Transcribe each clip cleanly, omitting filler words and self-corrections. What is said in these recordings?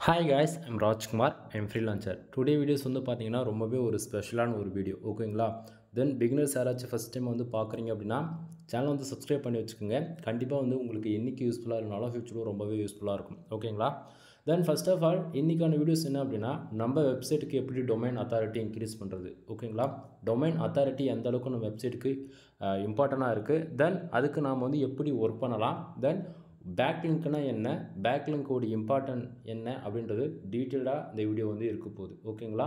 Hi guys, I'm Rajkumar. I'm freelancer. Today videos வந்து பார்த்தீங்கன்னா ரொம்பவே ஒரு ஸ்பெஷலான ஒரு வீடியோ ஓகேங்களா. தென் பிகினர்ஸ் யாராச்சும் ஃபஸ்ட் டைம் வந்து பார்க்குறீங்க அப்படின்னா சேனல் வந்து சப்ஸ்கிரைப் பண்ணி வச்சுக்கோங்க. கண்டிப்பாக வந்து உங்களுக்கு இன்றைக்கி யூஸ்ஃபுல்லாக இருந்தாலும் ஃபியூச்சரில் ரொம்பவே யூஸ்ஃபுல்லாக இருக்கும் ஓகேங்களா. தென் ஃபர்ஸ்ட் ஆஃப் ஆல் இன்றைக்கான வீடியோஸ் என்ன அப்படின்னா நம்ம வெப்சைட்டுக்கு எப்படி டொமைன் அத்தாரிட்டி இன்க்ரீஸ் பண்ணுறது ஓகேங்களா. டொமைன் அத்தாரிட்டி எந்த அளவுக்கு நம்ம வெப்சைட்டுக்கு இம்பார்ட்டண்ட்டாக இருக்குது. தென் அதுக்கு நாம் வந்து எப்படி ஒர்க் பண்ணலாம். தென் பேக்லிங்க்னா என்ன, பேக்லிங்கோட இம்பார்ட்டன்ட் என்ன அப்படின்றது டீட்டெயில்டாக இந்த வீடியோ வந்து இருக்க போகுது ஓகேங்களா.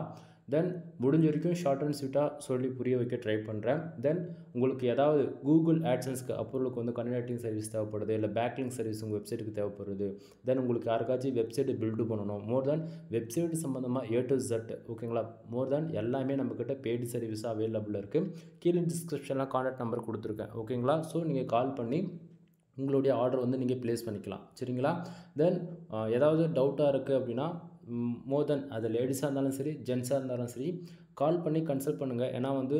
தென் முடிஞ்ச வரைக்கும் ஷார்ட் அண்ட் ஸ்வீட்டாக சொல்லி புரிய வைக்க ட்ரை பண்ணுறேன். தென் உங்களுக்கு ஏதாவது கூகுள் ஆட்சன்ஸ்க்கு அப்ரூவலுக்கு வந்து கன்வெர்ட்டிங் சர்வீஸ் தேவைப்படுது, இல்லை பேக்லிங் சர்வீஸ் உங்கள் வெப்சைட்டுக்கு தேவைப்படுது. தென் உங்களுக்கு யாருக்காச்சும் வெப்சைட்டு பில்டு பண்ணணும், மோர் தென் வெப்சைட் சம்மந்தமாக A to Z ஓகேங்களா. மோர் தென் எல்லாமே நம்மக்கிட்ட பெய்டு சர்வீஸாக அவைலபிள் இருக்குது. கீழே டிஸ்கிரிப்ஷனில் கான்டாக்ட் நம்பர் கொடுத்துருக்கேன் ஓகேங்களா. ஸோ நீங்கள் கால் பண்ணி உங்களுடைய ஆர்டர் வந்து நீங்கள் ப்ளேஸ் பண்ணிக்கலாம் சரிங்களா. தென் ஏதாவது டவுட்டாக இருக்குது அப்படின்னா மோர் தென் அது லேடிஸாக இருந்தாலும் சரி ஜென்ஸாக இருந்தாலும் சரி கால் பண்ணி கன்சல்ட் பண்ணுங்கள். ஏன்னா வந்து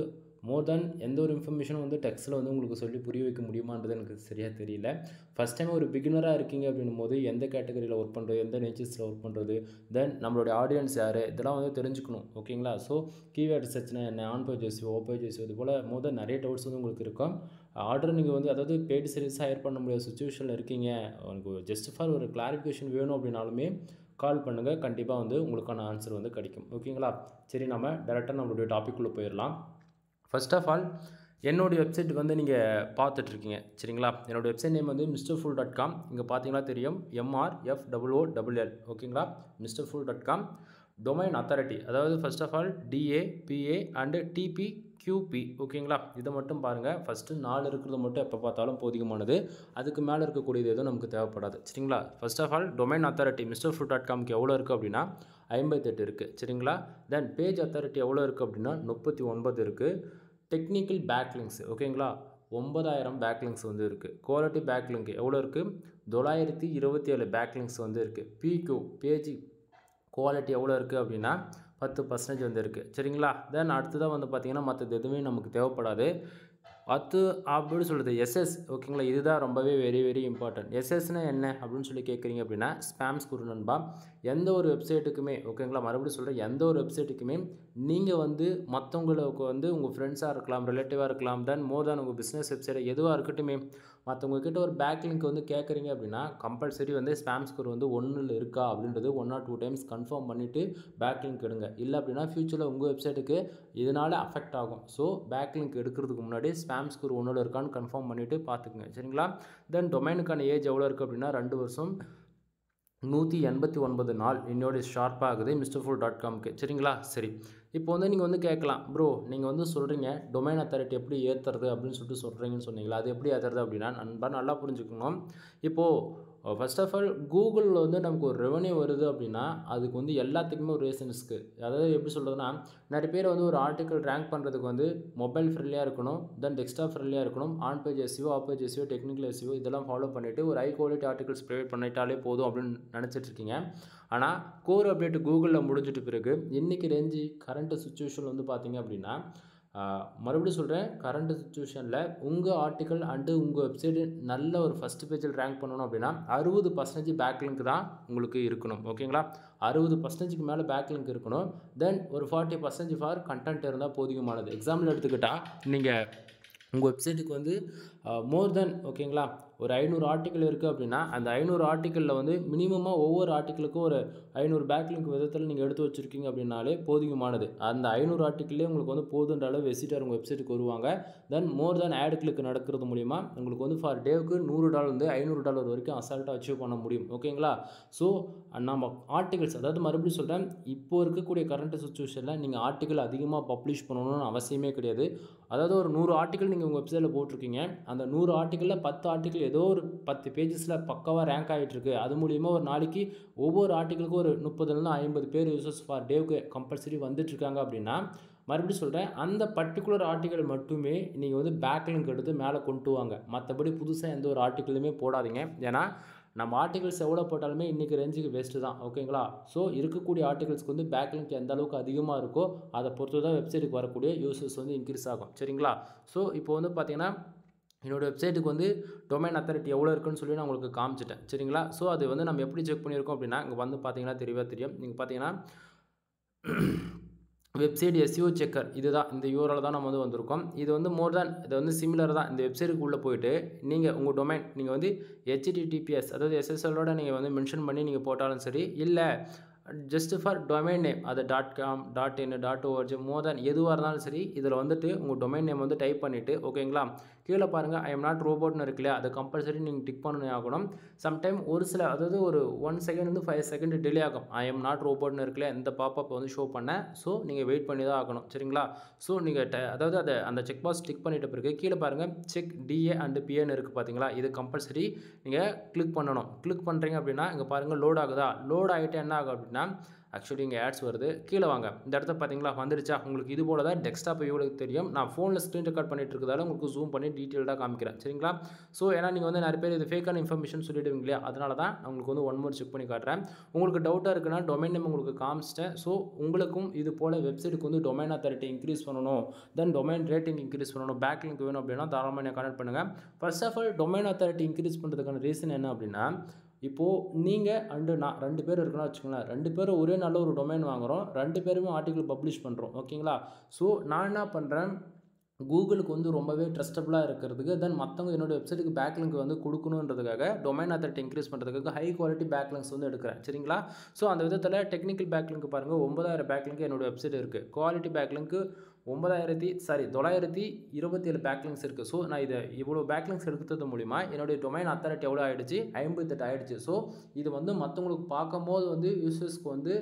மோர் தென் எந்த ஒரு இன்ஃபர்மேஷனும் வந்து டெக்ஸ்ட்டில் வந்து உங்களுக்கு சொல்லி புரிய வைக்க முடியுமான்றது எனக்கு சரியாக தெரியல. ஃபஸ்ட் டைம் ஒரு பிகினராக இருக்கீங்க அப்படின்னும் போது எந்த கேட்டகரியில் ஒர்க் பண்ணுறது, எந்த நேச்சர்ஸில் ஒர்க் பண்ணுறது, தென் நம்மளுடைய ஆடியன்ஸ் யார், இதெல்லாம் வந்து தெரிஞ்சுக்கணும் ஓகேங்களா. ஸோ கீவேர்ட் சர்ச்னா என்ன, ஆன் பேஜ் எஸ்இஓ, ஓ பேஜ் எஸ்இஓ, இது போல் மோர் தென் நிறைய டவுட்ஸ் வந்து உங்களுக்கு இருக்கும். ஆர்டர் நீங்கள் வந்து அதாவது பெய்டு சர்வீஸ் ஹையர் பண்ண முடியாத சுச்சுவேஷனில் இருக்கீங்க, உங்களுக்கு ஜஸ்ட் ஃபார் ஒரு கிளாரிஃபிகேஷன் வேணும் அப்படின்னாலுமே கால் பண்ணுங்கள். கண்டிப்பாக வந்து உங்களுக்கான ஆன்சர் வந்து கிடைக்கும் ஓகேங்களா. சரி, நம்ம டேரெக்டாக நம்மளுடைய டாபிக்குள்ளே போயிடலாம். ஃபர்ஸ்ட் ஆஃப் ஆல் என்னுடைய வெப்சைட் வந்து நீங்கள் பார்த்துட்ருக்கீங்க சரிங்களா. என்னோடய வெப்சைட் நேம் வந்து mrfool.com. இங்கே பார்த்தீங்கன்னா தெரியும் MRFOOLL ஓகேங்களா. mrfool.com. டொமைன் அத்தாரிட்டி அதாவது first of all DA, PA and TP, QP ஓகேங்களா. இதை மட்டும் பாருங்கள். ஃபஸ்ட்டு 4 இருக்கிறது மட்டும் எப்போ பார்த்தாலும் போதிகமானது. அதுக்கு மேலே இருக்கக்கூடியது எதுவும் நமக்கு தேவைப்படாது சரிங்களா. First of all domain authority mrfool.comக்கு எவ்வளோ இருக்குது அப்படின்னா 58 இருக்குது சரிங்களா. தென் பேஜ் அத்தாரிட்டி எவ்வளோ இருக்குது அப்படின்னா 39 இருக்குது. டெக்னிக்கல் பேக்லிங்க்ஸ் ஓகேங்களா 9000 பேக்லிங்க்ஸ் வந்து இருக்குது. குவாலிட்டி பேக்லிங்க் எவ்வளோ இருக்குது 927 பேக்லிங்க்ஸ் வந்து இருக்குது. PQ பேஜ் குவாலிட்டி எவ்வளோ இருக்குது அப்படின்னா 10% வந்து இருக்குது சரிங்களா. தென் அடுத்ததாக வந்து பார்த்திங்கன்னா மற்றது எதுவுமே நமக்கு தேவைப்படாது. அப்படி சொல்கிறது SS ஓகேங்களா. இதுதான் ரொம்பவே வெரி இம்பார்ட்டன்ட். SSனா என்ன அப்படின்னு சொல்லி கேட்குறீங்க அப்படின்னா ஸ்பேம் ஸ்கோர் நண்பா. எந்த ஒரு வெப்சைட்டுக்குமே ஓகேங்களா, மறுபடியும் சொல்கிறேன், எந்த ஒரு வெப்சைட்டுக்குமே நீங்கள் வந்து மற்றவங்களுக்கு வந்து உங்கள் ஃப்ரெண்ட்ஸாக இருக்கலாம், ரிலேட்டிவாக இருக்கலாம், தென் மோர் தென் உங்கள் பிஸ்னஸ் வெப்சைட் எதுவாக இருக்கட்டுமே மற்றவங்க கிட்ட ஒரு பேக் லிங்க் வந்து கேட்குறீங்க அப்படின்னா கம்பல்சரி வந்து ஸ்பேம் ஸ்கோர் வந்து 1 இருக்கா அப்படின்றது 1 or 2 டைம்ஸ் கன்ஃபார்ம் பண்ணிவிட்டு பேக் லிங்க் எடுங்க. இல்லை அப்படின்னா ஃப்யூச்சரில் உங்கள் வெப்சைட்டுக்கு இதனால் அஃபெக்ட் ஆகும். ஸோ பேக் லிங்க் எடுக்கிறதுக்கு முன்னாடி ஸ்பேம் ஸ்கோர் 1 இருக்கான்னு கன்ஃபார்ம் பண்ணிவிட்டு பார்த்துக்குங்க சரிங்களா. தென் டொமைனுக்கான ஏஜ் எவ்வளோ இருக்குது அப்படின்னா 2 வருஷம் 189 நாள் என்னோடைய ஷார்ப்பாகுது mrfool.comக்கு சரிங்களா. சரி, இப்போ வந்து நீங்கள் வந்து கேட்கலாம், ப்ரோ நீங்கள் வந்து சொல்கிறீங்க டொமைன் அத்தாரிட்டி எப்படி ஏற்றுறது அப்படின்னு சொல்லிட்டு சொல்கிறீங்கன்னு சொன்னீங்களா, அது எப்படி ஏற்றுறது அப்படின்னா நண்பா நல்லா புரிஞ்சுக்கணும். இப்போது ஃபர்ஸ்ட் ஆஃப் ஆல் கூகுளில் வந்து நமக்கு ஒரு ரெவன்யூ வருது அப்படின்னா அதுக்கு வந்து எல்லாத்துக்குமே ஒரு ரீசன் இருக்குது. அதாவது எப்படி சொல்கிறதுனா நிறைய பேர் வந்து ஒரு ஆர்டிக்கல் ரேங்க் பண்ணுறதுக்கு வந்து மொபைல் ஃப்ரெண்ட்லியாக இருக்கணும், தென் டெஸ்க்டாப் ஃப்ரெண்ட்லியாக இருக்கணும், on page SEO, off page SEO, technical SEO இதெல்லாம் ஃபாலோ பண்ணிவிட்டு ஒரு ஹை குவாலிட்டி ஆர்டிகல்ஸ் ப்ரொவைட் பண்ணிட்டாலே போதும் அப்படின்னு நினச்சிட்ருக்கீங்க. ஆனால் கோர் அப்டேட் கூகுளில் முடிஞ்சிட்டு பிறகு இன்றைக்கி ரேஞ்சு கரண்ட் சுச்சுவேஷன் வந்து பார்த்திங்க அப்படின்னா மறுபடியும் சொல்கிறேன், கரண்ட் சுச்சுவேஷனில் உங்கள் ஆர்டிக்கல் அண்டு உங்கள் வெப்சைட்டு நல்ல ஒரு ஃபஸ்ட் பேஜில் ரேங்க் பண்ணணும் அப்படின்னா 60% பேக்லிங்க் தான் உங்களுக்கு இருக்கணும் ஓகேங்களா. 60%க்கு மேலே பேக்லிங்க் இருக்கணும். தென் ஒரு 40% ஃபார் கண்டென்ட் இருந்தால் போதிகமானது. எக்ஸாம்பிள் எடுத்துக்கிட்டால் நீங்கள் உங்கள் வெப்சைட்டுக்கு வந்து மோர் தென் ஓகேங்களா ஒரு 500 ஆர்டிக்கல் இருக்குது அப்படின்னா அந்த 500 ஆர்டிக்கலில் வந்து மினிமமாக ஒவ்வொரு ஆர்டிக்கலுக்கும் ஒரு 500 பேக்லிங்க் விதத்தில் நீங்கள் எடுத்து வச்சுருக்கீங்க அப்படின்னாலே போதிகமானது. அந்த 500 ஆர்டிக்கல்லே உங்களுக்கு வந்து போதுன்ற அளவு விசிட்டர் உங்கள் வெப்சைட்டுக்கு வருவாங்க. தென் மோர் தென் ஆட் கிளிக் நடக்கிறது மூலிமா உங்களுக்கு வந்து ஃபார் டேவுக்கு $100 $500 வரைக்கும் அசால்ட்டாக அச்சீவ் பண்ண முடியும் ஓகேங்களா. ஸோ நம்ம ஆர்டிகல்ஸ் அதாவது மறுபடியும் சொல்கிறேன், இப்போது இருக்கக்கூடிய கரண்ட் சுச்சுவேஷனில் நீங்கள் ஆர்டிக்கல் அதிகமாக பப்ளிஷ் பண்ணணும்னு அவசியமே கிடையாது. அதாவது ஒரு 100 ஆர்டிக்கல் நீங்கள் உங்கள் வெப்சைட்டில் போட்டிருக்கீங்க, அந்த 100 ஆர்டிக்கலில் 10 ஆர்டிக்கல் ஏதோ ஒரு 10 பேஜஸில் பக்காவாக ரேங்க் ஆகிட்டுருக்கு. அது மூலிமா ஒரு நாளைக்கு ஒவ்வொரு ஆர்டிக்கலுக்கும் ஒரு 30 50 பேர் யூசர்ஸ் ஃபார் டேவுக்கு கம்பல்சரி வந்துட்டுருக்காங்க அப்படின்னா மறுபடியும் சொல்கிறேன், அந்த பர்டிகுலர் ஆர்டிக்கல் மட்டுமே நீங்கள் வந்து பேக்லிங்க் எடுத்து மேலே கொண்டு வாங்க. மற்றபடி புதுசாக எந்த ஒரு ஆர்டிக்கலுமே போடாதீங்க. ஏன்னா நம்ம ஆர்டிகல்ஸ் எவ்வளோ போட்டாலுமே இன்றைக்கி ரேஞ்சுக்கு வேஸ்ட்டு தான் ஓகேங்களா. ஸோ இருக்கக்கூடிய ஆர்டிகல்ஸ்க்கு வந்து பேக்லிங்க் எந்த அளவுக்கு அதிகமாக இருக்கோ அதை பொறுத்து தான் வெப்சைட்டுக்கு வரக்கூடிய யூசர்ஸ் வந்து இன்க்ரீஸ் ஆகும் சரிங்களா. ஸோ இப்போ வந்து பார்த்திங்கன்னா என்னோட வெப்சைட்டுக்கு வந்து டொமைன் அத்தாரிட்டி எவ்வளோ இருக்குன்னு சொல்லி நான் உங்களுக்கு காமிச்சிட்டேன் சரிங்களா. ஸோ அது வந்து நம்ம எப்படி செக் பண்ணியிருக்கோம் அப்படின்னா, இங்கே வந்து பார்த்தீங்கன்னா தெரியவே தெரியும். நீங்கள் பார்த்தீங்கன்னா வெப்சைட் எஸ்இஓ செக்கர் இதுதான், இந்த யூஆர்எல் தான் நம்ம வந்து வந்திருக்கோம். இது வந்து மோர் தேன் இது வந்து சிமிலர் தான். இந்த வெப்சைட்டுக்கு உள்ளே போயிட்டு நீங்கள் உங்கள் டொமைன் நீங்கள் வந்து ஹெச்டிடிபிஎஸ் அதாவது எஸ்எஸ்எல்லோட நீங்கள் வந்து மென்ஷன் பண்ணி நீங்கள் போட்டாலும் சரி, இல்லை ஜஸ்ட் ஃபார் டொமைன் நேம் அது .com .in .org மோர் தேன் எதுவாக இருந்தாலும் சரி, இதில் வந்துட்டு உங்கள் டொமைன் நேம் வந்து டைப் பண்ணிவிட்டு ஓகேங்களா, கீழே பாருங்கள் ஐ எம் நாட் ரோபோட்னு இருக்கு இல்லையா, அதை கம்பல்சரி நீங்கள் டிக் பண்ணி ஆகணும். சம்டைம் ஒரு சில அதாவது ஒரு 1 செகண்ட் வந்து 5 செகண்ட் டிலே ஆகும். ஐ எம் நாட் ரோபோட்னு இருக்குல்ல, இந்த பாப்பப் வந்து ஷோ பண்ண. ஸோ நீங்கள் வெயிட் பண்ணி தான் ஆகணும் சரிங்களா. ஸோ நீங்கள் அதாவது அதை அந்த செக் பாக்ஸ் டிக் பண்ணிட்ட பிறகு கீழே பாருங்கள் செக் டிஏ அண்ட் பிஏன்னு இருக்குது பார்த்தீங்களா, இது கம்பல்சரி நீங்கள் கிளிக் பண்ணணும். கிளிக் பண்ணுறீங்க அப்படின்னா இங்கே பாருங்கள் லோட் ஆகுதா, லோட் ஆகிட்டு என்ன ஆகும் அப்படின்னா ஆக்சுவலி இங்கே ஆட்ஸ் வருது. கீழே வாங்க, இந்த இடத்த பார்த்தீங்களா வந்துருச்சா, உங்களுக்கு இது போல தான் டெஸ்க்டாப் வியூவில் தெரியும். நான் ஃபோனில் ஸ்க்ரீன் ரெக்கார்ட் பண்ணிட்டு இருக்கிறதால உங்களுக்கு ஜூம் பண்ணி டீட்டெயில்டாக காமிக்கிறேன் சரிங்களா. ஸோ ஏன்னா நீங்கள் வந்து நிறைய பேர் இது ஃபேக்கான இன்ஃபர்மேஷன் சொல்லிடுவீங்க இல்லையா, அதனால தான் நான் உங்களுக்கு வந்து ஒன் மோர் செக் பண்ணி காட்டுறேன். உங்களுக்கு டவுட்டாக இருக்குன்னா டொமைன் நேம் உங்களுக்கு காமிச்சிட்டேன். ஸோ உங்களுக்கும் இது போல் வெப்சைட்டுக்கு வந்து டொமைன் அத்தாரிட்டி இன்க்ரீஸ் பண்ணணும், தென் டொமைன் ரேட்டிங் இன்க்ரீஸ் பண்ணணும், பேக் லிங்க் வேணும் அப்படின்னா தாராளமாக என்னை கான்டெக்ட் பண்ணுங்கள். First of all domain authority increase பண்ணுறதுக்கான ரீசன் என்ன அப்படின்னா, இப்போது நீங்கள் அண்டு நான் 2 பேர் இருக்குன்னா வச்சுக்கோங்களேன், 2 பேரும் ஒரே நாளில் ஒரு டொமைன் வாங்குகிறோம், 2 பேருமே ஆர்டிகல் பப்ளிஷ் பண்ணுறோம் ஓகேங்களா. ஸோ நான் என்ன பண்ணுறேன், கூகுளுக்கு வந்து ரொம்பவே ட்ரஸ்டபுளாக இருக்கிறதுக்கு, தென் மற்றவங்க என்னோடய வெப்சைட்டுக்கு பேக்லிங்க் வந்து கொடுக்கணுன்றதுக்காக டொமைன் அத்தாரிட்டி இன்க்ரீஸ் பண்ணுறதுக்காக ஹை குவாலிட்டி பேக்லிங்க்ஸ் வந்து எடுக்கிறேன் சரிங்களா. ஸோ அந்த விதத்தில் டெக்னிக்கல் பேக்லிங்க் பாருங்கள் 9000 பேக்லிங்க் என்னோடய வெப்சைட் இருக்குது. குவாலிட்டி பேக்லிங்க்கு 927 பேக்லிங்க்ஸ் இருக்குது. ஸோ நான் இதை இவ்வளோ பேக்லிங்க்ஸ் எடுக்கிறது மூலிமா என்னுடைய டொமைன் அத்தாரிட்டி எவ்வளோ ஆகிடுச்சு, 58 ஆகிடுச்சு. ஸோ இது வந்து மற்றவங்களுக்கு பார்க்கும்போது வந்து யூசர்ஸ்க்கு வந்து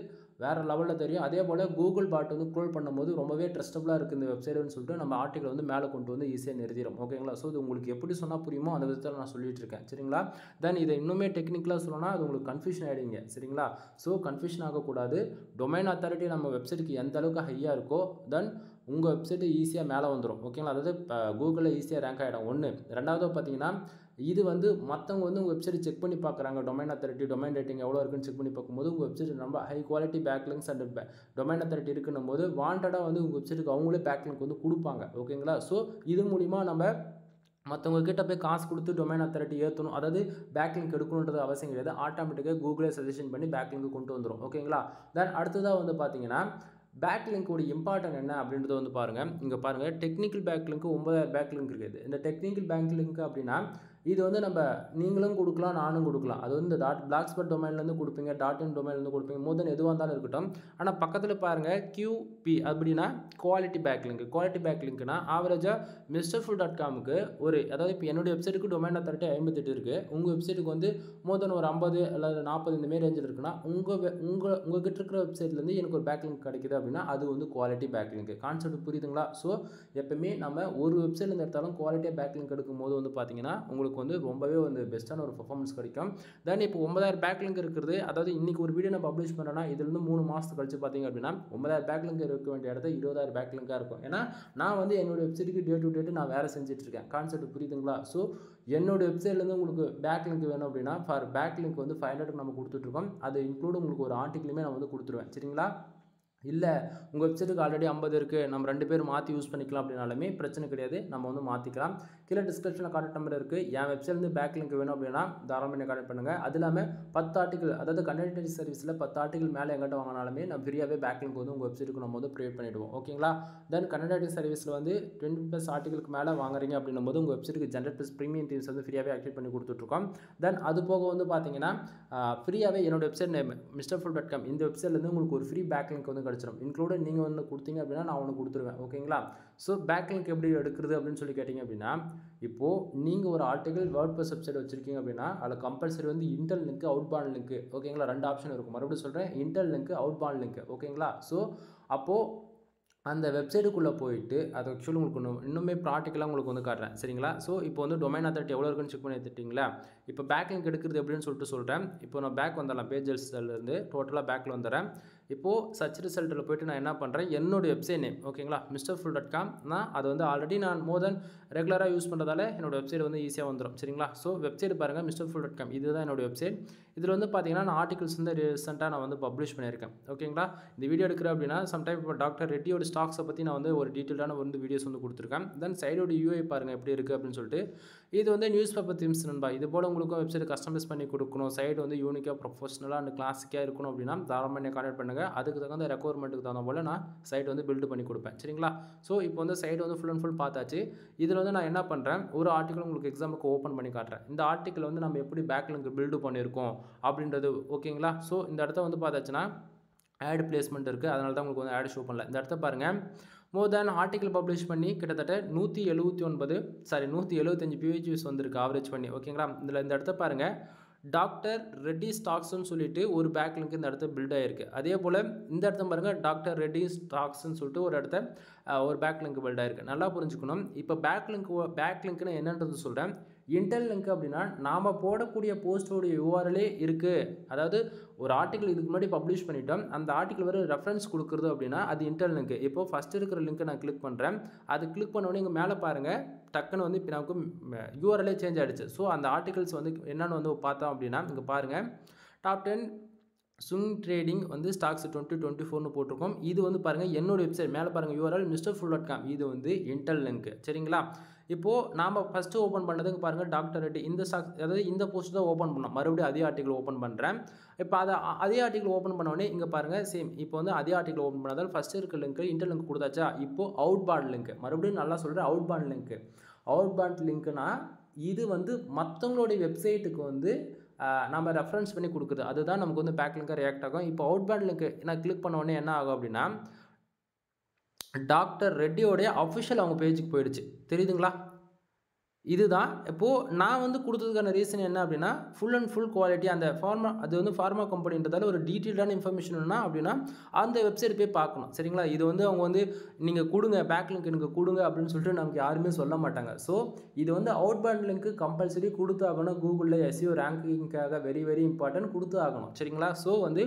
வேறு லெவலில் தெரியும். அதே போல் கூகுள் பாட் வந்து க்ரோல் பண்ணும்போது ரொம்பவே ட்ரஸ்டபுளாக இருக்குது இந்த வெப்சைட்டுன்னு சொல்லிட்டு நம்ம ஆர்டிகல் வந்து மேலே கொண்டு வந்து ஈஸியாக நிறுத்திடும் ஓகேங்களா. ஸோ இது உங்களுக்கு எப்படி சொன்னால் புரியுமோ அந்த விதத்தில் நான் சொல்லிட்டு இருக்கேன் சரிங்களா. தென் இதை இன்னுமே டெக்னிக்கலாக சொல்லணும்னா அது உங்களுக்கு கன்ஃபியூஷன் ஆகிடுங்க சரிங்களா. ஸோ கன்ஃபியூஷன் ஆகக்கூடாது. டொமைன் அத்தாரிட்டி நம்ம வெப்சைட்டுக்கு எந்த அளவுக்கு ஹையாக இருக்கோ தென் உங்கள் வெப்சைட்டு ஈஸியாக மேலே வந்துடும் ஓகேங்களா. அதாவது கூகுளில் ஈஸியாக ரேங்க் ஆகிடும். ஒன்று. ரெண்டாவது பார்த்தீங்கன்னா இது வந்து மற்றவங்க வந்து உங்கள் வெப்சைட் செக் பண்ணி பார்க்குறாங்க, டொமைன் அத்தாரிட்டி டொமைன் ரேட்டிங் எவ்வளோ இருக்குன்னு செக் பண்ணி பார்க்கும்போது உங்கள் வெப்சைட் ரொம்ப high quality backlinks and domain authority இருக்குன்னும் போது வாண்டடாக வந்து உங்கள் வெப்சைட்டுக்கு அவங்களே பேக்லிங்க் வந்து கொடுப்பாங்க ஓகேங்களா. ஸோ இது மூலிமா நம்ம மற்றவங்க கிட்ட போய் காசு கொடுத்து டொமைன் அத்தாரிட்டி ஏற்றணும், அதாவது பேக்லிங்க் எடுக்கணுன்றது அவசியம் கிடையாது. ஆட்டோமேட்டிக்காக கூகுளே சஜஷன் பண்ணி பேக்லிங்க் கொண்டு வந்துடும் ஓகேங்களா. தென் அடுத்ததாக வந்து பார்த்தீங்கன்னா பேக்லிங்கோட இம்பார்ட்டன்ட் என்ன அப்படின்றத வந்து பாருங்கள். இங்கே பாருங்கள் டெக்னிக்கல் பேக்லிங்க்கு 9000 பேக்லிங்க் இருக்குது. இந்த டெக்னிக்கல் பேக்லிங்க் அப்படின்னா இது வந்து நம்ம நீங்களும் கொடுக்கலாம், நானும் கொடுக்கலாம். அது வந்து பிளாக்ஸ்பாட் டொமைன்லேருந்து கொடுப்பீங்க, .in டொமைன்லேருந்து கொடுப்பீங்க, மோர் தென் எதுவாக இருந்தாலும் இருக்கட்டும். ஆனால் பக்கத்தில் பாருங்கள் QP அப்படின்னா குவாலிட்டி பேக்லிங்க். குவாலிட்டி பேக்லிங்க்னா ஆவரேஜாக MrFull.comக்கு ஒரு அதாவது இப்போ என்னுடைய வெப்சைட்டுக்கு டொமைன் அத்தாரிட்டி 58 இருக்குது. உங்கள் வெப்சைட்டுக்கு வந்து மோர் தென் ஒரு 50 அல்லது 40 இந்த மாரி ரேஞ்சில் இருக்குன்னா உங்கள் கிட்ட இருக்கிற வெப்சைட்லேருந்து எனக்கு ஒரு பேக்லிங்க் கிடைக்குது அப்படின்னா அது வந்து குவாலிட்டி பேக்லிங்க். கான்செப்ட் புரியுதுங்களா. ஸோ எப்பவுமே நம்ம ஒரு வெப்சைட்லேருந்து எடுத்தாலும் குவாலிட்டியாக பேக்லிங்க் எடுக்கும் போது வந்து பார்த்தீங்கன்னா உங்களுக்கு வந்து ரொம்பவே வந்து பெஸ்ட்டான ஒரு பர்ஃபார்மன்ஸ் கிடைக்கும். தென் இப்போ 9000 பேக்லிங்க் இருக்கிறது, அதாவது இன்றைக்கி ஒரு வீடியோ நான் பப்ளிஷ் பண்ணுறேன்னா இதுலேருந்து 3 மாதத்துக்கு கழிச்சு பார்த்தீங்க அப்படின்னா 9000 பேக்லிங்க் இருக்க வேண்டிய இடத்த 20000 பேக்லிங்காக இருக்கும். ஏன்னா நான் வந்து என்னோடய வெப்சைட்டுக்கு டே டு டேட்டு நான் வேறு செஞ்சுட்ருக்கேன். கான்செப்ட் புரியுதுங்களா. ஸோ என்னோடய வெப்சைட்லேருந்து உங்களுக்கு பேக்லிங்க் வேணும் அப்படின்னா ஃபார் பேக்லிங்க் வந்து 500 நம்ம கொடுத்துட்ருக்கோம். அது இன்க்ளூட் உங்களுக்கு ஒரு ஆர்டிக்கிளுமே நான் வந்து கொடுத்துருவேன் சரிங்களா. இல்லை உங்கள் வெப்சைட்டுக்கு ஆல்ரெடி 50 இருக்குது, நம்ம 2 பேர் மாற்றி யூஸ் பண்ணிக்கலாம் அப்படின்னாலுமே பிரச்சனை கிடையாது, நம்ம வந்து மாற்றிக்கலாம். கீழே டிஸ்கிரிப்ஷனில் கான்டாக்ட் நம்பர் இருக்குது. என் வெப்சைட்லேருந்து பேக்லிங்க் வேணும் அப்படின்னா தாராளமாக என்ன கான்டாக்ட் பண்ணுங்கள். அது இல்லாமல் 10 ஆர்டிகல் அதாவது கண்டென்ட் சர்வீஸில் 10 ஆர்டிகல் மேலே எங்கிட்ட வாங்கினாலுமே நான் ஃப்ரீயாகவே பேக்லிங்க் வந்து உங்கள் வெப்சைட்டுக்கு நம்ம வந்து ப்ரொவைட் பண்ணிவிடுவோம் ஓகேங்களா. தென் கண்டென்ட் சர்வீஸில் வந்து 20+ ஆர்டிகளுக்கு மேலே வாங்குறீங்க அப்படின்னும் போது உங்கள் வெப்சைட்டுக்கு ஜென்ரேட் ப்ரீமியம் தீம்ஸ் வந்து ஃப்ரீயாகவே ஆக்டிவேட் பண்ணி கொடுத்துட்ருக்கோம். தென் அது போக வந்து பார்த்தீங்கன்னா ஃப்ரீயாகவே என்னோட வெப்சைட் நேம் MrFull.com இந்த வெப்சைட்லேருந்து உங்களுக்கு ஒரு ஃப்ரீ பேக்லிங்க் வந்து கிடச்சிடும். இன்க்ளூட் நீங்கள் ஒன்று கொடுத்தீங்க அப்படின்னா நான் ஒன்று கொடுத்துருவேன் ஓகேங்களா. ஸோ பேக்லிங்க் எப்படி எடுக்கிறது அப்படின்னு சொல்லி கேட்டிங்க அப்படின்னா இப்போது நீங்கள் ஒரு ஆர்டிகல் வேர்ட்பிரஸ் வெப்சைட் வச்சுருக்கீங்க அப்படின்னா அதில் கம்பல்சரி வந்து இன்டர்ன் லிங்க் அவுட்பாண்ட் லிங்க் ஓகேங்களா. 2 ஆப்ஷன் இருக்கும். மறுபடியும் சொல்கிறேன், இன்டர்ன் லிங்க் அவுட்பாண்ட் லிங்க் ஓகேங்களா. ஸோ அப்போது அந்த வெப்சைட்டுக்குள்ளே போயிட்டு அது ஆக்சுவலி உங்களுக்கு இன்னுமே ப்ராக்டிக்கலாக உங்களுக்கு வந்து காட்டுறேன் சரிங்களா. ஸோ இப்போ வந்து டொமைன் அத்தாரிட்டி எவ்வளோ இருக்குன்னு செக் பண்ணி எடுத்துட்டிங்களா. இப்போ பேக்லிங்க் எடுக்கிறது எப்படின்னு சொல்லிட்டு சொல்கிறேன். இப்போ நான் பேக் வந்துடலாம், பேஜஸ்லேருந்து டோட்டலாக பேக்கில் வந்துடுறேன். இப்போது சர்ச் ரிசல்ட்டில் போய்ட்டு நான் என்ன பண்ணுறேன், என்னோடய வெப்சைட் நேம் ஓகேங்களா mrfull.com நான் அது வந்து ஆல்ரெடி நான் மோர் தென் ரெகுலராக யூஸ் பண்ணுறதால என்னோடய வெப்சைட் வந்து ஈஸியாக வந்துடும் சரிங்களா. ஸோ வெப்சைட் பாருங்கள் mrfull.com இதுதான் என்னோடய வெப்சைட். இதில் வந்து பார்த்தீங்கன்னா நான் ஆர்டிகல்ஸ் வந்து ரீசெண்டாக நான் வந்து பப்ளிஷ் பண்ணியிருக்கேன் ஓகேங்களா. இந்த வீடியோ எடுக்கிறேன் அப்படின்னா சம்டைம் இப்போ டாக்டர் ரெட்டியோட ஸ்டாக்ஸை பற்றி நான் வந்து ஒரு டீட்டெயிலான வந்து வீடியோஸ் வந்து கொடுத்துருக்கேன். தென் சைடோட யூஐ பாருங்கள் எப்படி இருக்குது அப்படின்னு சொல்லிட்டு. இது வந்து நியூஸ் பேப்பர் தீம்ஸ் நண்பா. இது போல் உங்களுக்கும் வெப்சைட் கஸ்டமைஸ் பண்ணி கொடுக்கணும், சைடு வந்து யூனிக்காக ப்ரொஃபஷனலாக அண்ட் கிளாசிக்காக இருக்கணும் அப்படின்னா தாராளமாக என்னை கான்டாக்ட் பண்ணுங்கள். அதுக்கு தகுந்த ரெக்குவயர்மெண்ட்டுக்கு தகுந்த போல் நான் சைட் வந்து பில்டு பண்ணி கொடுப்பேன் சரிங்களா. ஸோ இப்போ வந்து சைடு வந்து ஃபுல் அண்ட் ஃபுல் பார்த்தாச்சு. இதில் வந்து நான் என்ன பண்ணுறேன், ஒரு ஆர்டிக்கல் உங்களுக்கு எக்ஸாமுக்கு ஓப்பன் பண்ணி காட்டுறேன். இந்த ஆர்டிக்கல் வந்து நம்ம எப்படி பேக்லிங்க் பில்டு பண்ணியிருக்கோம் அப்படின்றது ஓகேங்களா. ஸோ இந்த இடத்த வந்து பார்த்தாச்சுன்னா ஆட் பிளேஸ்மெண்ட் இருக்குது, அதனால தான் உங்களுக்கு வந்து ஆட் ஷோ பண்ணல. இந்த இடத்த பாருங்கள், மோர் தேன் ஆர்டிக்கல் பப்ளிஷ் பண்ணி கிட்டத்தட்ட 175 பேஜஸ் வந்திருக்கு ஆவரேஜ் பண்ணி ஓகேங்களா. இதில் இந்த இடத்த பாருங்கள், டாக்டர் ரெட்டி ஸ்டாக்ஸ்ன்னு சொல்லிட்டு ஒரு பேக்லிங்க் இந்த இடத்த பில்ட் ஆகிருக்கு. அதே போல் இந்த இடத்த பாருங்கள், டாக்டர் ரெட்டி ஸ்டாக்ஸ்ன்னு சொல்லிட்டு ஒரு இடத்த ஒரு பேக்லிங்க் பில்ட் ஆகிருக்கு. நல்லா புரிஞ்சுக்கணும். இப்போ பேக்லிங்க்னு என்னன்றது சொல்கிறேன். இன்டெல் லிங்க் அப்படின்னா நாம் போடக்கூடிய போஸ்டோடைய யூஆர்எல்லே இருக்குது. அதாவது ஒரு ஆர்டிக்கல் இதுக்கு முன்னாடி பப்ளிஷ் பண்ணிட்டோம், அந்த ஆர்டிக்கல் வர ரெஃபரன்ஸ் கொடுக்குறது அப்படின்னா அது இன்டெல் லிங்க். இப்போது ஃபஸ்ட்டு இருக்கிற லிங்க்கை நான் கிளிக் பண்ணுறேன். அது கிளிக் பண்ணோடனே இங்கே மேலே பாருங்கள், டக்குன்னு வந்து இப்போ நமக்கு யூஆர்எல்லே சேஞ்ச் ஆகிடுச்சு. ஸோ அந்த ஆர்டிகல்ஸ் வந்து என்னென்னு வந்து பார்த்தோம் அப்படின்னா இங்கே பாருங்கள், டாப் 10 ஸ்விங் ட்ரேடிங் வந்து ஸ்டாக்ஸ் 2024னு போட்டிருக்கோம். இது வந்து பாருங்கள் என்னோட வெப்சைட் மேலே பாருங்கள் யூஆர்எல் mrfull.com. இது வந்து இன்டெல் லிங்க் சரிங்களா. இப்போது நாம் ஃபஸ்ட்டு ஓப்பன் பண்ணதுக்கு பாருங்கள் டாக்டர் ரெட்டி இந்த ஸ்டாக்ஸ், அதாவது இந்த போஸ்ட் தான் ஓப்பன் பண்ணோம். மறுபடியும் அதே ஆர்டிக்கல் ஓப்பன் பண்ணுறேன். இப்போ அதே ஆர்டிக்கல் ஓப்பன் பண்ணோடனே இங்கே பாருங்கள் சேம். இப்போ வந்து அதே ஆர்டிக்கல் ஓப்பன் பண்ணதால் ஃபஸ்ட்டு இருக்க லிங்க் இன்டெல் லிங்க் கொடுத்தாச்சா. இப்போது அவுட் பாண்ட் லிங்க், மறுபடியும் நல்லா சொல்கிறேன், அவுட் பாண்ட் லிங்க்னா இது வந்து மற்றவங்களுடைய வெப்சைட்டுக்கு வந்து நம்ம ரெஃபரன்ஸ் பண்ணி கொடுக்குது. அதுதான் நமக்கு வந்து பேக்லிங்காக ரியாக்ட் ஆகும். இப்போ அவுட் பேண்ட் லிங்க் நான் கிளிக் பண்ண உடனே என்ன ஆகும் அப்படின்னா டாக்டர் ரெட்டியோடைய அஃபிஷியல் அவங்க பேஜுக்கு போயிடுச்சு. தெரியுதுங்களா. இதுதான் இப்போது நான் வந்து கொடுத்ததுக்கான ரீசன் என்ன அப்படின்னா ஃபுல் அண்ட் ஃபுல் குவாலிட்டி அந்த அது வந்து ஃபார்மா கம்பெனின்றதால ஒரு டீட்டெயில்டான இன்ஃபர்மேஷன் என்ன அப்படின்னா அந்த வெப்சைட் போய் பார்க்கணும் சரிங்களா. இது வந்து அவங்க வந்து நீங்கள் கொடுங்க பேக்லிங்க் எனக்கு கொடுங்க அப்படின்னு சொல்லிட்டு நமக்கு யாருமே சொல்ல மாட்டாங்க. ஸோ இது வந்து அவுட் பேண்ட் லிங்க் கம்பல்சரி கொடுத்து ஆகணும். கூகுளில் SEO ரேங்கிங்காக வெரி வெரி இம்பார்ட்டன்ட் கொடுத்து ஆகணும் சரிங்களா. ஸோ வந்து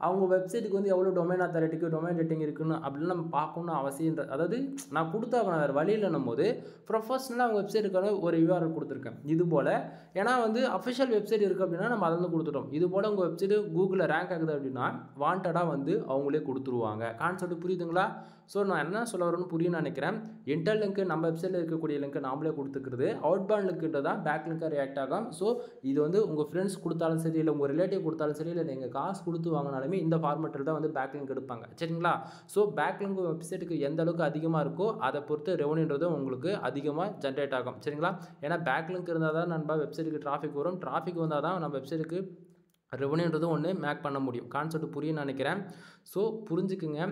அவங்க வெப்சைட்டுக்கு வந்து எவ்வளோ டொமைன் அத்தாரிட்டிக்கு டொமைன் ரேட்டிங் இருக்குன்னு அப்படின்னு நம்ம பார்க்கணும்னு அவசியம். அதாவது நான் கொடுத்தாகணும், வேறு வழி இல்லைன்னும் போது ப்ரொஃபஷனலாக அவங்க வெப்சைட்டுக்கான ஒரு URL கொடுத்துருக்கேன். இது போல் ஏன்னா வந்து அஃபிஷியல் வெப்சைட் இருக்குது அப்படின்னா நம்ம அதை வந்து கொடுத்துட்டோம். இது போல் உங்கள் வெப்சைட்டு கூகுளில் ரேங்க் ஆகுது அப்படின்னா வாண்டடாக வந்து அவங்களே கொடுத்துருவாங்க. கான்செப்ட் புரியுதுங்களா. ஸோ நான் என்ன சொல்ல வரேன்னு புரியும்னு நினைக்கிறேன். இன்டெல் லிங்க் நம்ம வெப்சைட்டில் இருக்கக்கூடிய லிங்க் நாமளே கொடுத்துக்கிறது, அவுட் பேண்ட் லிங்க்ன்றது தான் பேக் லிங்காக ரியாக்ட் ஆகும். ஸோ இது வந்து உங்கள் ஃப்ரெண்ட்ஸ் கொடுத்தாலும் சரி, இல்லை உங்கள் ரிலேட்டிவ் கொடுத்தாலும் சரி, இல்லை நீங்கள் காசு கொடுத்து வாங்கினாலும் இந்த ஃபார்மேட்டில் தான் வந்து பேக்லிங்க் எடுப்பாங்க சரிங்களா. ஸோ பேக்லிங்க் வெப்சைட்டுக்கு எந்த அளவுக்கு அதிகமாக இருக்கோ அதை பொறுத்து ரெவன்யூன்றது உங்களுக்கு அதிகமாக ஜென்ரேட் ஆகும் சரிங்களா. ஏன்னா பேக்லிங்க் இருந்தால் தான் நம்ம வெப்சைட்டுக்கு டிராஃபிக் வரும், டிராஃபிக் வந்தால் தான் நம்ம வெப்சைட்டுக்கு ரெவன்யூன்றது ஒன்று மேக் பண்ண முடியும். கான்செப்ட் புரியும்னு நினைக்கிறேன். ஸோ புரிஞ்சுக்குங்க.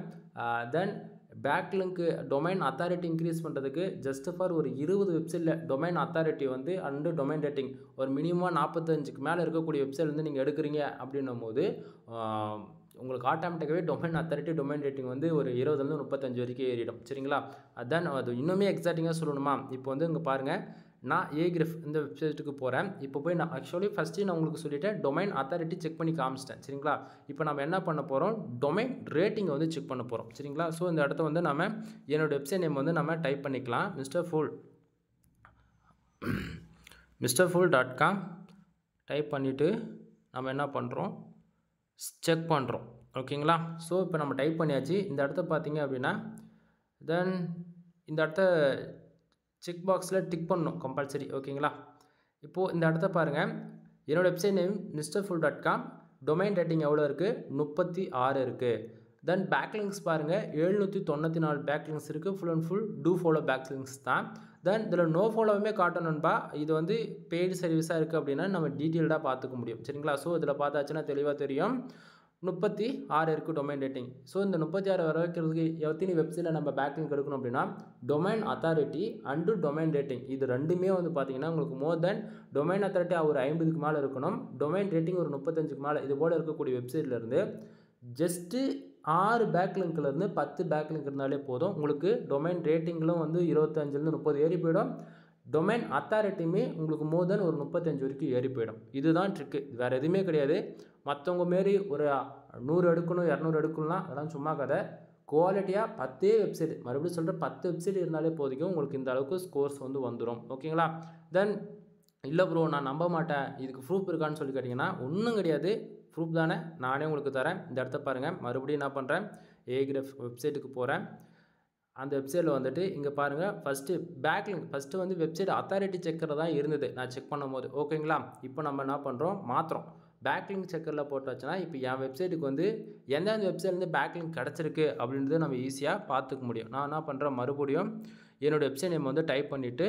தென் பேக்லிங்க் டொமைன் அத்தாரிட்டி இன்க்ரீஸ் பண்ணுறதுக்கு ஜஸ்ட் ஃபார் ஒரு 20 வெப்சைட்டில் டொமைன் அத்தாரிட்டி வந்து அண்டு டொமைன் ரேட்டிங் ஒரு மினிமம் 45க்கு மேலே இருக்கக்கூடிய வெப்சைட் வந்து நீங்கள் எடுக்கிறீங்க அப்படின்னும் போது உங்களுக்கு ஆட்டோமேட்டிக்காகவே டொமைன் அத்தாரிட்டி டொமைன் ரேட்டிங் வந்து ஒரு 20லேருந்து 35 வரைக்கும் ஏறிடும் சரிங்களா. அதான் அது இன்னுமே எக்ஸாக்டிங்காக சொல்லணுமா. இப்போ வந்து இங்கே பாருங்கள், நான் Ahrefs இந்த வெப்சைட்டுக்கு போகிறேன். இப்போ போய் நான் ஆக்சுவலி ஃபஸ்ட்டு நான் உங்களுக்கு சொல்லிவிட்டேன் டொமைன் அத்தாரிட்டி செக் பண்ணி காமிச்சிட்டேன் சரிங்களா. இப்போ நம்ம என்ன பண்ண போகிறோம், டொமைன் ரேட்டிங்கை வந்து செக் பண்ண போகிறோம் சரிங்களா. ஸோ இந்த இடத்த வந்து நம்ம என்னோடய வெப்சைட் நேம் வந்து நம்ம டைப் பண்ணிக்கலாம். mrfull.com டைப் பண்ணிவிட்டு நம்ம என்ன பண்ணுறோம், செக் பண்ணுறோம் ஓகேங்களா. ஸோ இப்போ நம்ம டைப் பண்ணியாச்சு. இந்த இடத்த பார்த்தீங்க அப்படின்னா தென் இந்த இடத்த செக் பாக்ஸில் டிக் பண்ணணும் கம்பல்சரி ஓகேங்களா. இப்போது இந்த இடத்த பாருங்கள், என்னோடய website name mrfull.com, domain rating எவ்வளோ இருக்குது, 36 இருக்குது. தென் பேக்லிங்க்ஸ் பாருங்கள் 794 பேக்லிங்க்ஸ் இருக்குது. Full and full do follow backlinks தான். தென் இதில் நோ ஃபாலோவுமே காட்டணும்பா. இது வந்து பெய்டு சர்வீஸாக இருக்குது அப்படின்னா நம்ம டீட்டெயில்டாக பார்த்துக்க முடியும் சரிங்களா. ஸோ இதில் பார்த்தாச்சுன்னா தெளிவாக தெரியும் 36 இருக்குது டொமைன் ரேட்டிங். ஸோ இந்த 36 வர வைக்கிறதுக்கு எத்தனை வெப்சைட்டில் நம்ம பேக்லிங்க் எடுக்கணும் அப்படின்னா domain authority and domain rating இது ரெண்டுமே வந்து பார்த்தீங்கன்னா உங்களுக்கு மோர் தென் டொமைன் அத்தாரிட்டி ஒரு 50க்கு மேலே இருக்கணும், டொமைன் ரேட்டிங் ஒரு 35க்கு மேலே. இது போல் இருக்கக்கூடிய வெப்சைட்லேருந்து ஜஸ்ட்டு 6 பேக்லிங்க்லேருந்து 10 பேக்லிங்க் இருந்தாலே போதும். உங்களுக்கு டொமைன் ரேட்டிங்கிலும் வந்து 25லேருந்து 30 ஏறி போயிடும். டொமைன் அத்தாரிட்டியுமே உங்களுக்கு மோர் தென் ஒரு 35 வரைக்கும் ஏறி போயிடும். இதுதான் ட்ரிக்கு, வேறு எதுவுமே கிடையாது. மற்றவங்க மாரி ஒரு 100 எடுக்கணும் 200 எடுக்கணும்னா அதெல்லாம் சும்மா கதை. குவாலிட்டியாக 10 வெப்சைட், மறுபடியும் சொல்கிறேன், 10 வெப்சைட் இருந்தாலே போதிக்கும், உங்களுக்கு இந்த அளவுக்கு ஸ்கோர்ஸ் வந்து வந்துடும். ஓகேங்களா? தென் இல்லை ப்ரோ நான் நம்ப மாட்டேன், இதுக்கு ப்ரூஃப் இருக்கான்னு சொல்லி கேட்டிங்கன்னா ஒன்றும் கிடையாது. ப்ரூஃப் தானே, நானே உங்களுக்கு தரேன். இந்த இடத்த பாருங்கள். மறுபடியும் என்ன பண்ணுறேன், ஏகிராஃப் வெப்சைட்டுக்கு போகிறேன். அந்த வெப்சைட்டில் வந்துட்டு இங்கே பாருங்கள், ஃபஸ்ட்டு பேக்லிங்க் ஃபஸ்ட்டு வந்து வெப்சைட் அத்தாரிட்டி செக்கர் தான் இருந்தது நான் செக் பண்ணும்போது. ஓகேங்களா? இப்போ நம்ம என்ன பண்ணுறோம், மாற்றுறோம். பேக்லிங்க் செக்கரில் போட்டாச்சுன்னா இப்போ என் வெப்சைட்டுக்கு வந்து எந்தெந்த வெப்சைட்லேருந்து பேக்லிங்க் கிடச்சிருக்கு அப்படின்றது நம்ம ஈஸியாக பார்த்துக்க முடியும். நான் என்ன பண்ணுறேன், மறுபடியும் என்னோடய வெப்சைட் நேம் வந்து டைப் பண்ணிவிட்டு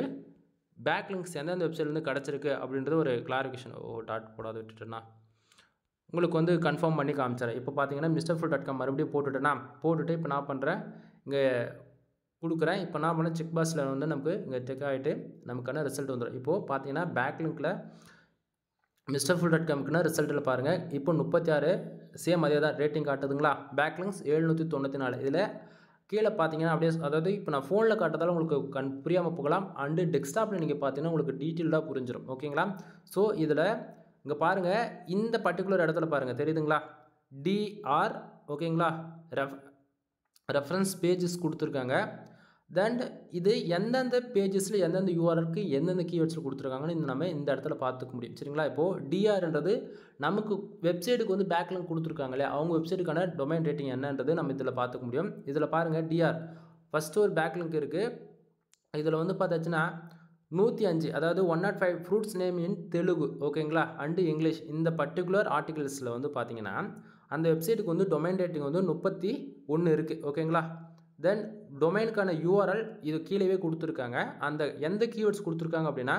பேக்லிங்க்ஸ் எந்தெந்த வெப்சைட்லேருந்து கிடச்சிருக்கு அப்படின்றது ஒரு கிளாரிஃபிகேஷன் டாட் போடாத விட்டுட்டேன்னா உங்களுக்கு வந்து கன்ஃபார்ம் பண்ணி காமிச்சிடறேன். இப்போ பார்த்தீங்கன்னா MrFull.com மறுபடியும் போட்டுவிட்டேன்னா, போட்டுட்டு இப்போ நான் பண்ணுறேன், இங்கே கொடுக்குறேன். இப்போ நான் பண்ண செக் பாக்ஸில் வந்து நமக்கு இங்கே செக் ஆகிட்டு நமக்கான ரிசல்ட் வந்துடும். இப்போது பார்த்தீங்கன்னா பேக்லிங்கில் MrFull.comக்குன்னா ரிசல்ட்டில் பாருங்கள், இப்போ 36 சேம் அதே தான் ரேட்டிங் காட்டுதுங்களா. பேக்லிங்க்ஸ் 794. இதில் கீழே பார்த்தீங்கன்னா அப்படியே, அதாவது இப்போ நான் ஃபோனில் காட்டுறதால உங்களுக்கு புரியாமல் போகலாம். அண்டு டெஸ்க்டாப்பில் நீங்கள் பார்த்தீங்கன்னா உங்களுக்கு டீட்டெயில்டாக புரிஞ்சிடும். ஓகேங்களா? ஸோ இதில் இங்கே பாருங்கள், இந்த பர்டிகுலர் இடத்துல பாருங்கள், தெரியுதுங்களா, டிஆர். ஓகேங்களா? ரெஃபரன்ஸ் பேஜஸ் கொடுத்துருக்காங்க. தென் இது எந்தெந்த பேஜஸில் எந்தெந்த யூஆர்எல்க்கு எந்தெந்த கீவேர்ட்ஸில் கொடுத்துருக்காங்கன்னு நம்ம இந்த இடத்துல பார்த்துக்க முடியும். சரிங்களா? இப்போது டிஆர்ன்றது நமக்கு வெப்சைட்டுக்கு வந்து பேக்லிங்க் கொடுத்துருக்காங்களே, அவங்க வெப்சைட்டுக்கான டொமைன் ரேட்டிங் என்னன்றது நம்ம இதில் பார்த்துக்க முடியும். இதில் பாருங்கள், டிஆர் ஃபஸ்ட்டு ஒரு பேக்லிங்க் இருக்குது. இதில் வந்து பார்த்தாச்சுன்னா 105, அதாவது 105 ஃப்ரூட்ஸ் நேம் இன் தெலுங்கு. ஓகேங்களா? And English. இந்த பர்டிகுலர் ஆர்டிகல்ஸில் வந்து பார்த்தீங்கன்னா அந்த வெப்சைட்டுக்கு வந்து டொமைன் ரேட்டிங் வந்து 31 இருக்குது. ஓகேங்களா? தென் டொமைனுக்கான யூஆர்எல் இது கீழே கொடுத்துருக்காங்க. அந்த எந்த கீவேர்ட்ஸ் கொடுத்துருக்காங்க அப்படின்னா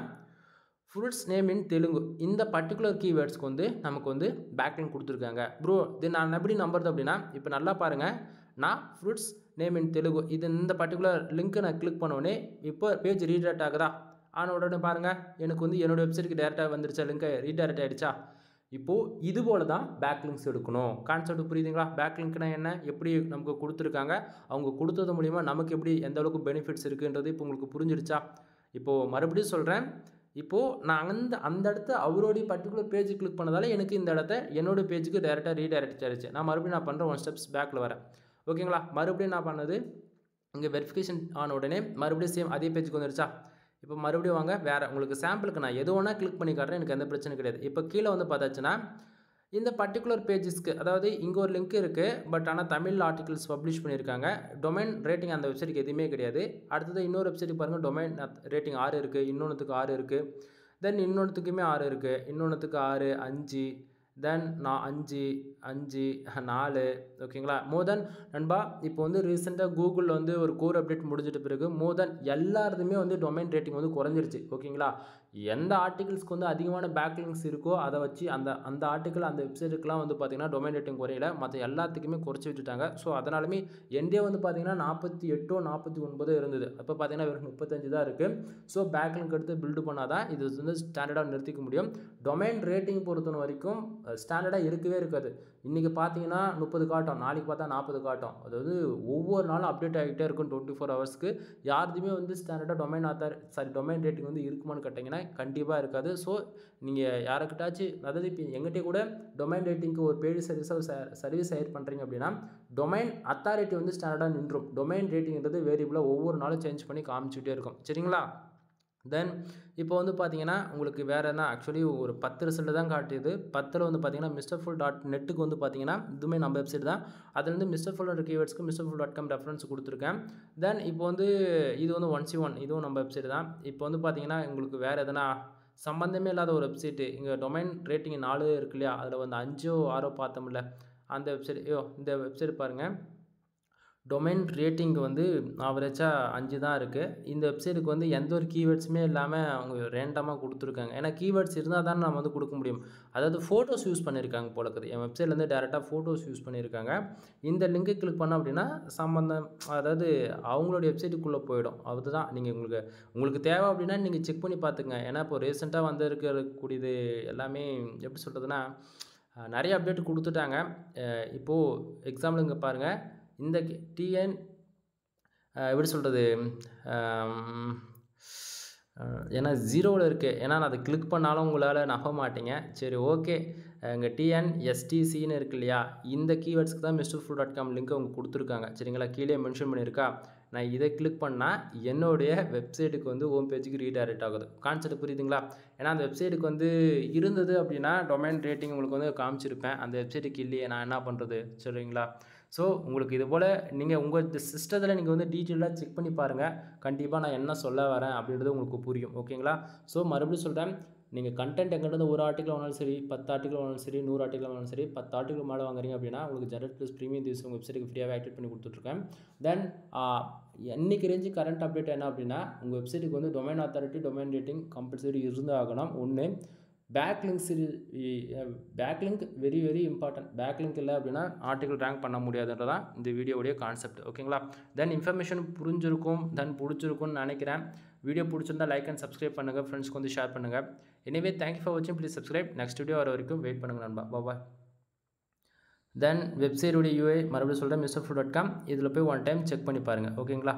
ஃப்ரூட்ஸ் நேம் இன் தெலுங்கு. இந்த பர்டிகுலர் கீவேர்ட்ஸ்க்கு வந்து நமக்கு வந்து பேக்லிங்க் கொடுத்துருக்காங்க. ப்ரோ இது நான் எப்படி நம்புறது அப்படின்னா, இப்போ நல்லா பாருங்கள், நான் ஃப்ரூட்ஸ் நேம் இன் தெலுங்கு இது இந்த பர்டிகுலர் லிங்க்கை நான் கிளிக் பண்ணோடனே இப்போ பேஜ் ரீடைரக்ட் ஆகுதா, ஆன உடனே பாருங்கள் எனக்கு வந்து என்னோடய வெப்சைட்டுக்கு டேரெக்டாக வந்துருச்சா, லிங்க்கை ரீடைரக்ட் ஆகிடுச்சா. இப்போது இது போல் தான் பேக்லிங்க்ஸ் எடுக்கணும். கான்செப்ட் புரியுதுங்களா? பேக்லிங்க்னா என்ன, எப்படி நமக்கு கொடுத்துருக்காங்க, அவங்க கொடுத்தது மூலிமா நமக்கு எப்படி எந்த அளவுக்கு பெனிஃபிட்ஸ் இருக்குன்றது இப்போ உங்களுக்கு புரிஞ்சிடுச்சா. இப்போது மறுபடியும் சொல்கிறேன், இப்போது நான் அந்த இடத்த அவருடைய பர்டிகுலர் பேஜ் கிளிக் பண்ணதால் எனக்கு இந்த இடத்த என்னோடய பேஜுக்கு டேரெக்டாக ரீடைரக்ட் ஆகிடுச்சு. நான் மறுபடியும் நான் பண்ணுறேன், 1 ஸ்டெப்ஸ் பேக்கில் வரேன். ஓகேங்களா? மறுபடியும் நான் பண்ணது இங்கே வெரிஃபிகேஷன் ஆன உடனே மறுபடியும் சேம் அதே பேஜுக்கு வந்துடுச்சா. இப்போ மறுபடியும் வாங்க, வேறு உங்களுக்கு சாம்பிளுக்கு நான் எது வேணால் கிளிக் பண்ணி காட்டுறேன், எனக்கு எந்த பிரச்சனையும் கிடையாது. இப்போ கீழே வந்து பார்த்தாச்சுன்னா இந்த பர்டிகுலர் பேஜஸ்க்கு, அதாவது இங்கே ஒரு லிங்க் இருக்குது, பட் ஆனால் தமிழ் ஆர்டிகல்ஸ் பப்ளிஷ் பண்ணியிருக்காங்க. டொமைன் ரேட்டிங் அந்த வெப்சைட்டுக்கு எதுவுமே கிடையாது. அடுத்தது இன்னொரு வெப்சைட்டுக்கு பாருங்கள், டொமைன் ரேட்டிங் 6 இருக்குது, இன்னொன்றுத்துக்கு 6 இருக்குது, தென் இன்னொன்றுத்துக்குமே 6 இருக்குது, இன்னொன்றுத்துக்கு 6, 5, தென் 5, 5, 4. ஓகேங்களா? மோர் தென் நண்பா இப்போ வந்து ரீசெண்டாக கூகுளில் வந்து ஒரு கோர் அப்டேட் முடிஞ்சிட்ட பிறகு மோர் தென் எல்லாருமே வந்து டொமைன் ரேட்டிங் வந்து குறைஞ்சிருச்சு. ஓகேங்களா? எந்த ஆர்டிகல்ஸ்க்கு வந்து அதிகமான பேக்லிங்க்ஸ் இருக்கோ அதை வச்சு அந்த ஆர்டிக்கல் அந்த வெப்சைட்டுக்கெலாம் வந்து பார்த்திங்கன்னா டொமைன் ரேட்டிங் குறையில, மற்ற எல்லாத்துக்குமே குறைச்சி விட்டுட்டாங்க. ஸோ அதனாலுமே என்டே வந்து பார்த்திங்கன்னா 48 49 இருந்தது. அப்போ பார்த்திங்கன்னா வெறும் 35 தான் இருக்குது. ஸோ பேக்லிங்க் எடுத்து பில்டு பண்ணால் தான் இது வந்து ஸ்டாண்டர்டாக நிறுத்திக்க முடியும். டொமைன் ரேட்டிங் பொறுத்த வரைக்கும் ஸ்டாண்டர்டாக இருக்கவே இருக்காது. இன்றைக்கி பார்த்தீங்கன்னா 30 காட்டும், நாளைக்கு பார்த்தா 40 காட்டும். அதாவது ஒவ்வொரு நாளும் அப்டேட் ஆகிட்டே இருக்கும் 24 ஹவர்ஸ்க்கு. யாருதுமே வந்து ஸ்டாண்டர்டாக டொமைன் ரேட்டிங் வந்து இருக்குமான்னு கேட்டிங்கன்னா கண்டிப்பாக இருக்காது. ஸோ நீங்கள் யாருக்கிட்டாச்சும், அதாவது இப்போ எங்கிட்டே கூட டொமைன் ரேட்டிங்க்கு ஒரு பெய்டு சர்வீஸ் ஹையர் பண்ணுறீங்க அப்படின்னா டொமைன் அத்தாரிட்டி வந்து ஸ்டாண்டர்டாக நின்றும். டொமைன் ரேட்டிங்கிறது வேரியபிளாக ஒவ்வொரு நாளும் சேஞ்ச் பண்ணி காமிச்சிக்கிட்டே இருக்கும். சரிங்களா? தென் இப்போ வந்து பார்த்தீங்கன்னா உங்களுக்கு வேறு என்ன, ஆக்சுவலி ஒரு 10 ரிசல்ட்டு தான் காட்டுது. 10ல் வந்து பார்த்தீங்கன்னா MrFull.netக்கு வந்து பார்த்தீங்கன்னா இதுவுமே நம்ம வெப்சைட் தான். அதுலேருந்து MrFull கீவேர்ட்ஸ்க்கு MrFull.com ரெஃபரன்ஸ் கொடுத்துருக்கேன். தென் இப்போ வந்து இது வந்து 1C1 இதுவும் நம்ம வெப்சைட் தான். இப்போ வந்து பார்த்தீங்கன்னா உங்களுக்கு வேறு எதனா சம்மந்தமே இல்லாத ஒரு வெப்சைட்டு, இங்கே டொமைன் ரேட்டிங் 4 இருக்கு இல்லையா, அதில் வந்து 5ஓ 6ஓ பார்த்தோம்ல அந்த வெப்சைட், இந்த வெப்சைட் பாருங்கள், டொமைன் ரேட்டிங் வந்து ஆவரேஜாக 5 தான் இருக்குது. இந்த வெப்சைட்டுக்கு வந்து எந்த ஒரு கீவேர்ட்ஸுமே இல்லாமல் அவங்க ரேண்டமாக கொடுத்துருக்காங்க. ஏன்னா கீவேர்ட்ஸ் இருந்தால் தான் நம்ம வந்து கொடுக்க முடியும். அதாவது ஃபோட்டோஸ் யூஸ் பண்ணியிருக்காங்க போல இருக்குது. என் வெப்சைட்லேருந்து டேரெக்டாக ஃபோட்டோஸ் யூஸ் பண்ணியிருக்காங்க. இந்த லிங்கை கிளிக் பண்ணோம் அப்படின்னா அதாவது அவங்களுடைய வெப்சைட்டுக்குள்ளே போயிடும். அதுதான் நீங்கள் உங்களுக்கு தேவை அப்படின்னா நீங்கள் செக் பண்ணி பார்த்துங்க. ஏன்னா இப்போ ரீசெண்டாக இருக்கக்கூடியது எல்லாமே எப்படி சொல்கிறதுனா நிறைய அப்டேட் கொடுத்துட்டாங்க. இப்போது எக்ஸாம்பிள் இங்கே பாருங்கள், இந்த டிஎன் எப்படி சொல்கிறது, ஏன்னா 0ல் இருக்குது. ஏன்னா நான் அதை கிளிக் பண்ணாலும் உங்களால் நம்ப மாட்டீங்க. சரி ஓகே, இங்கே TNSTCன்னு இருக்கு இல்லையா, இந்த கீவேர்ட்ஸ்க்கு தான் mrfood.com லிங்க் அவங்க கொடுத்துருக்காங்க. சரிங்களா, கீழே மென்ஷன் பண்ணியிருக்கா. நான் இதை கிளிக் பண்ணால் என்னுடைய வெப்சைட்டுக்கு வந்து ஹோம் பேஜுக்கு ரீடைரக்ட் ஆகுது. கான்செப்ட் புரியுதுங்களா? ஏன்னா அந்த வெப்சைட்டுக்கு வந்து இருந்தது அப்படின்னா டொமைன் ரேட்டிங் உங்களுக்கு வந்து காமிச்சிருப்பேன். அந்த வெப்சைட்டுக்கு இல்லையே, நான் என்ன பண்ணுறது? சரிங்களா. ஸோ உங்களுக்கு இது போல் நீங்கள் உங்கள் சிஸ்டத்தில் நீங்கள் வந்து டீட்டெயிலாக செக் பண்ணி பாருங்கள். கண்டிப்பாக நான் என்ன சொல்ல வரேன் அப்படின்றது உங்களுக்கு புரியும். ஓகேங்களா. ஸோ மறுபடியும் சொல்கிறேன், நீங்கள் கண்டென்ட் எங்கிட்ட ஒரு ஆர்டிக்கல் வாங்கினாலும் சரி, 10 ஆர்டிக்கல் வாங்கினாலும் சரி, 100 ஆர்டிக்கல் வாங்கினாலும் சரி, 10 ஆர்டிக்கல் மேலே வாங்குறீங்க அப்படின்னா உங்களுக்கு ஜெனரேட் ப்ளஸ் ப்ரீமியம் திவ்ஸ் உங்கள் வெப்சைட்டுக்கு ஃப்ரீயாகவே ஆக்டிவேட் பண்ணி கொடுத்துட்ருக்கேன். தென் இன்னைக்கு ரேஞ்சு கரண்ட் அப்டேட் என்ன அப்படின்னா, உங்கள் வெப்சைட்டுக்கு வந்து domain authority, domain rating compulsory இருந்து ஆகணும். ஒன்று, backlink very very important. Backlink இல்லை அப்படின்னா ஆர்டிக்கல் ரேங்க் பண்ண முடியாதுன்றதான் இந்த வீடியோவுடைய கான்செப்ட். ஓகேங்களா. தென் இன்ஃபர்மேஷன் புரிஞ்சிருக்கும், தென் பிடிச்சிருக்கும்னு நினைக்கிறேன். வீடியோ பிடிச்சிருந்தா லைக் அண்ட் சப்ஸ்கிரைப் பண்ணுங்கள், ஃப்ரெண்ட்ஸ்க்கு வந்து ஷேர் பண்ணுங்கள். எனிவே தேங்க்யூ ஃபார் வாட்சிங். Please subscribe. நெக்ஸ்ட் வீடியோ வர வரைக்கும் வெயிட் பண்ணுங்கள் நண்பா. பாய். தென் வெப்சைட்டுடைய யூஐ மறுபடியும் சொல்கிறேன், mrfood.com. இதில் போய் ஒன் டைம் செக் பண்ணி பாருங்கள். ஓகேங்களா.